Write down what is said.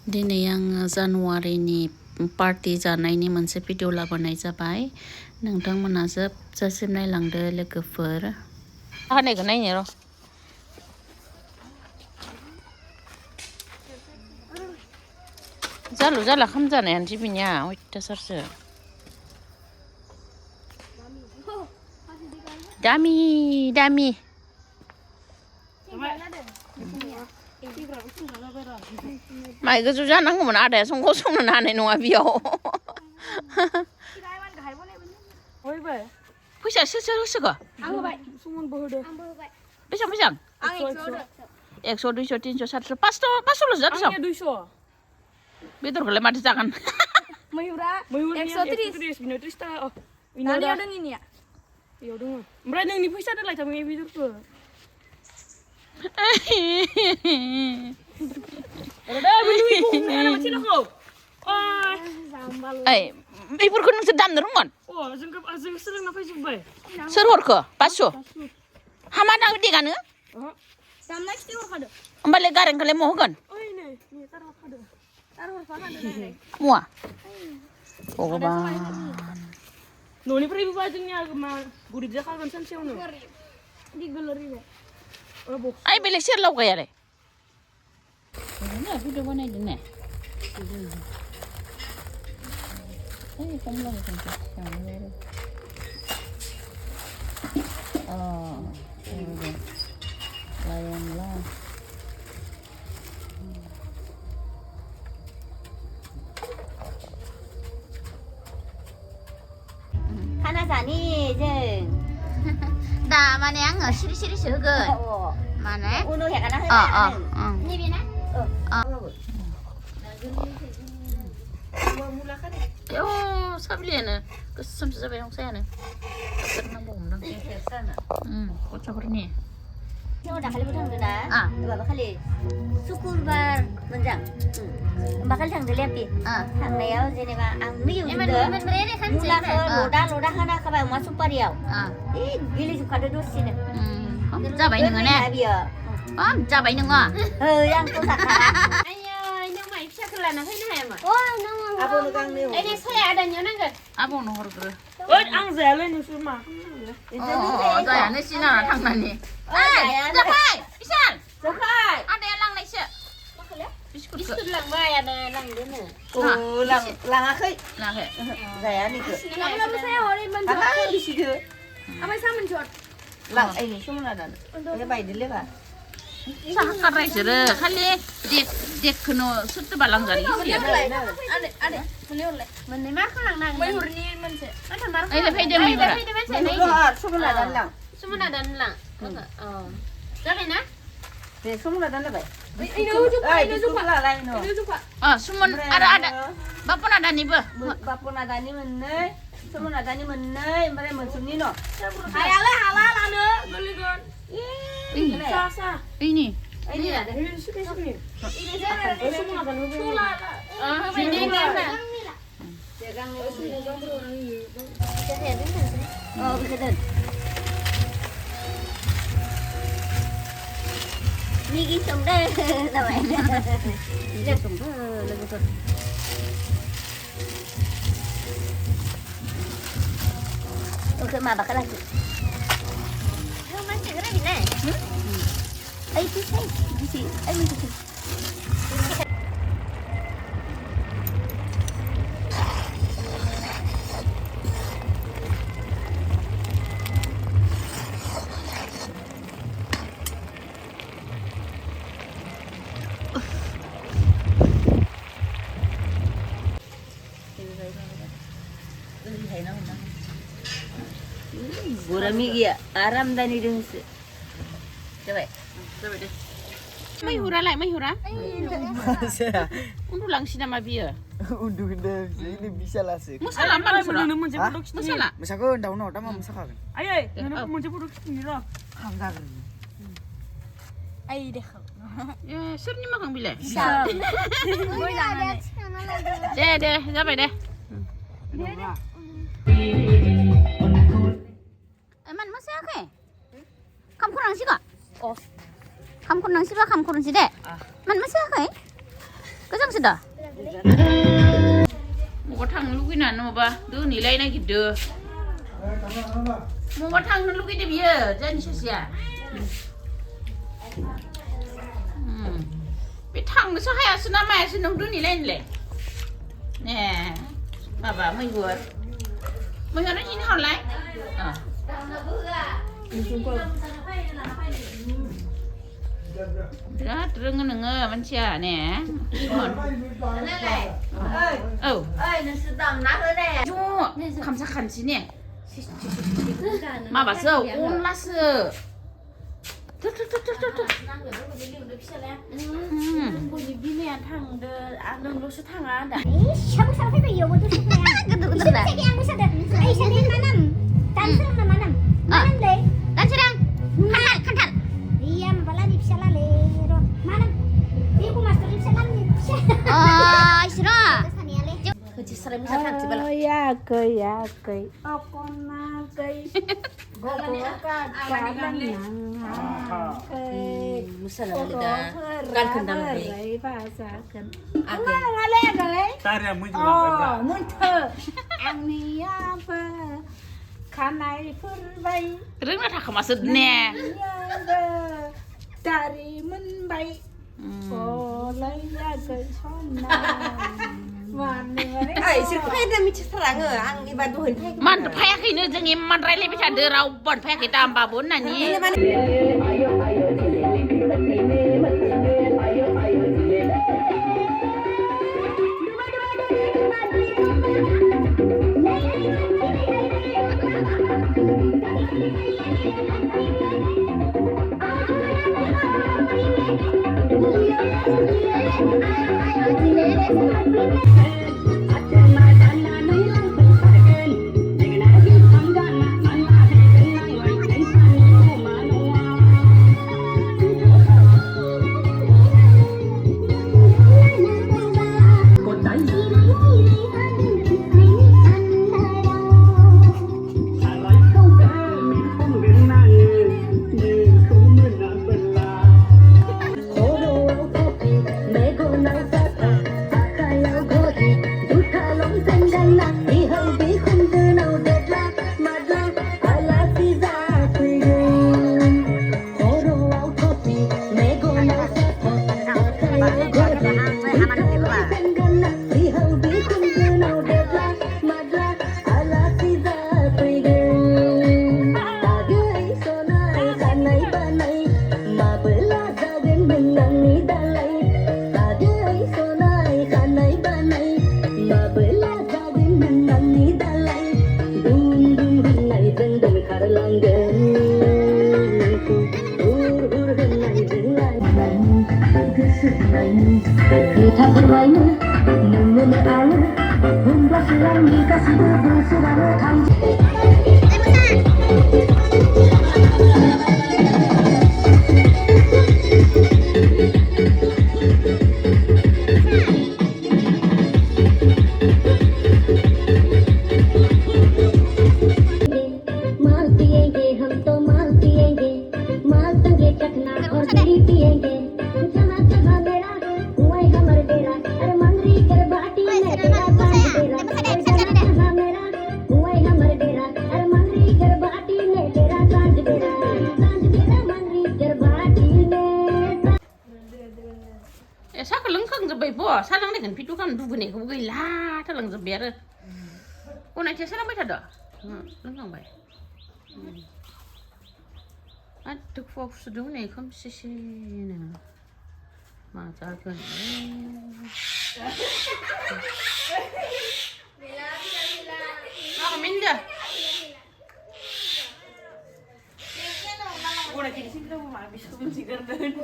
दिनै आङो जानुवारिनि पार्टि जानायनि मोनसे भिडिअ लाबोनाय जाबाय। नोंथांमोना जोबजासिम नायलांदो लोगोफोर। हानायखौ नायनो र'। जालु जाला खामजानायानोसै बिनिया अयथासारसो। दामि दामि। माइ गोजौ जानांगौमोन आदाया संनो हानाय नङा बेयाव। फैसा सोर होसोखो? बेसेबां बेसेबां? 100 200 300 400 500 जादों। बेदरखौलाय माथो जागोन? ओमफ्राय नोंनि फैसा दोनलाय थाङो बेदरखौ बेफोरखौ नोंसोर दाननो रोंगोन? जों सोलोंना फैजोब्बाय। सोर हरखो? 500 हामा दां देगानो? होमबालाय गारेंखौलाय मा होगोन? मुवा भगबान न'निफ्रायबो बा जोंनिया मा गरिब जाखागोन सानसेयावनो। आइ बेलेग सेर लावगायालाय भिडिअ बानायदों ने? 하나 자니 이제 나 만에 앙어 시리시리 저거 만에 오늘 해가나 니비나 요 사빌리에는 그 섬스 잡아 형사야는 끝나 먹으면 고쳐버리니 세우다 칼리 못하는구나 이거 칼리 수쿠르바 문장 bakal 장들레피 장내요 제네가 앙미 우는데 몰라서 로다 하나 가봐 엄마 슈퍼리요 이 길리 주카도 도시네 잡아 있는 거네 잡아 있는 거 양 또사카 아니야 이놈아 입샤클라나 회나야마 너무 아보는 강네 아니 서야 아다녀는 거 아보는 거로 그래 앙자래 누수마 자야 내 씨나라 탕나니 자파이 비싼 자파이 아내 랑나이시 비스쿠트 비스랑 봐야 돼 랑드는 랑아크 랑해 자야 니그 랑나 보세요 어린 먼저 비시드 아마 사면 줘 랑 아니 shum나다 이제 바이 들레바 사카라이스를 칼리 데크노 수트 발랑자리 있어요 안에 불려올래 뭔데 마크랑 랑 머리니 먼저 나타 나라 아이래 페이데 미브라 shum나다 랑 수문하단 랑 잘해나 네 shum나다 라 바이 이거 좀 수문 아다 바쁘나다 니브 바쁘나다니 맨날 shum나다니 맨날 말에 먼순니노 하야라는 걸리건 사사 이니 아니야 수비수비 그거든 미기 좀더 나와야 돼. 이제 좀더 넣어서. 오케이 마 바카라지. 맛있게 그러네. 응? 아이 비싸. 비싸. 아이 비싸. 보람이기야 아람다니 릉스 coba deh mai hura lại mai hura undu langsi nama biar undu deh ini bisa lah sih masalah apa masalah masalah daun apa masalah ayo nana mau jemput ini loh hangar ayo deh ya serni makan bila deh deh sampai deh Eman masih apa? Kamu kurang sih kak? Kamu kurang sih bah, kamu kurang sih deh. Man masih apa? गोजांसोदा मबा थांनो लुगैनानै माबा दोनहैलाय नागिरदो मबा थांनो लुगैदो बियो जोंनि सासेया बे थांनोसो हायासो ना मायासो नों दोनहैलायनोलाय ने माबा मैहुर हिन हरलाय बिराद रोङो नोङो मानसिया ने औ ज' खामसा खानसि ने माबासो अनलासो बिमाया थांदो नोंल'सो थाङा दा 샤브샤브 해봐 이거도 좋아야 근데 세계 양부 사다 아이 세계 만남 단스랑 만남 만남래 단스랑 칸탄 iya mabalani psalale ro manam iku master psalani 싫어 그치 사람이 사탕 집어라 야 어꼬나 거이 무슨 말이다 난 근담 Tara mo 문터 앙니야 버 가나이 풀바이 르나 다카마스 네 다리 문바이 올라야 그 손나 Ay, sirkuit mici serangga, ang ibaduhin kayak man payakin jeung man railai bisa derau bon payakin tambah bon nani Saka lengkang je bo salang dengan pitu kan dubune ko gila talang je biar ko na ce salang bai tada lengkang bai duk fo su dune kam sisi ne ma ta kan min dia ko na ce sing ko ma bis ko min sigar dan